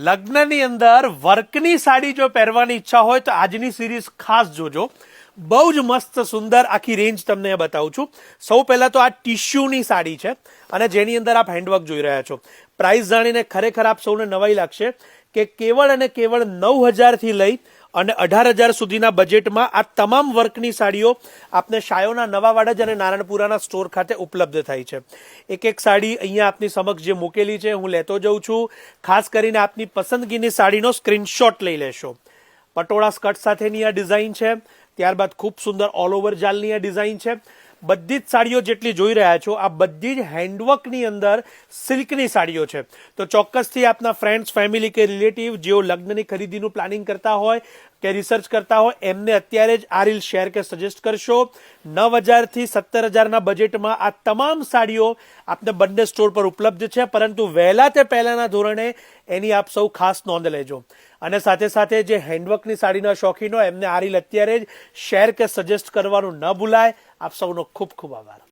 લગ્નની અંદર વર્કની સાડી જો પહેરવાની ઈચ્છા હોય તો આજની સિરીઝ ખાસ જોજો. બહુ જ મસ્ત સુંદર આખી રેન્જ તમને બતાવું છું. સૌ પહેલા તો આ ટિશ્યુની સાડી છે અને જેની અંદર આપ હેન્ડવર્ક જોઈ રહ્યા છો. પ્રાઇસ જાણીને ખરેખર આપ સૌને નવાઈ લાગશે કે કેવળ અને કેવળ 9,000 થી લઈ અને 18,000 સુધીના બજેટમાં આ તમામ વર્કની સાડીઓ આપને શાયોના નવા વાડજ અને નારણપુરાના સ્ટોર ખાતે ઉપલબ્ધ થાય છે. એક એક સાડી અહીંયા આપની સમક્ષ જે મૂકેલી છે હું લેતો જઉં છું. ખાસ કરીને આપની પસંદગીની સાડીનો સ્ક્રીનશોટ લઈ લેશો. પટોળા સ્કર્ટ સાથેની આ ડિઝાઇન છે. ત્યારબાદ ખૂબ સુંદર ઓલ ઓવર જાલની આ ડિઝાઇન છે. બધી જ સાડીઓ જેટલી જોઈ રહ્યા છો આ બધી જ હેન્ડવર્કની અંદર સિલ્કની સાડીઓ છે. તો ચોક્કસથી આપના ફ્રેન્ડ્સ, ફેમિલી કે રિલેટિવ જેઓ લગ્નની ખરીદીનું પ્લાનિંગ કરતા હોય કે રિસર્ચ કરતા હોય એમને અત્યારે જ આ રીલ શેર કે સજેસ્ટ કરશો. 9,000 થી 17,000ના બજેટમાં આ તમામ સાડીઓ આપને બંને સ્ટોર પર ઉપલબ્ધ છે, પરંતુ વહેલા તે પહેલાના ધોરણે એની આપ સૌ ખાસ નોંધ લેજો. અને સાથે સાથે જે હેન્ડવર્કની સાડીના શોખીન હોય એમને આ રીલ અત્યારે જ શેર કે સજેસ્ટ કરવાનું ન ભૂલાય. આપ સૌનો ખૂબ ખૂબ આભાર.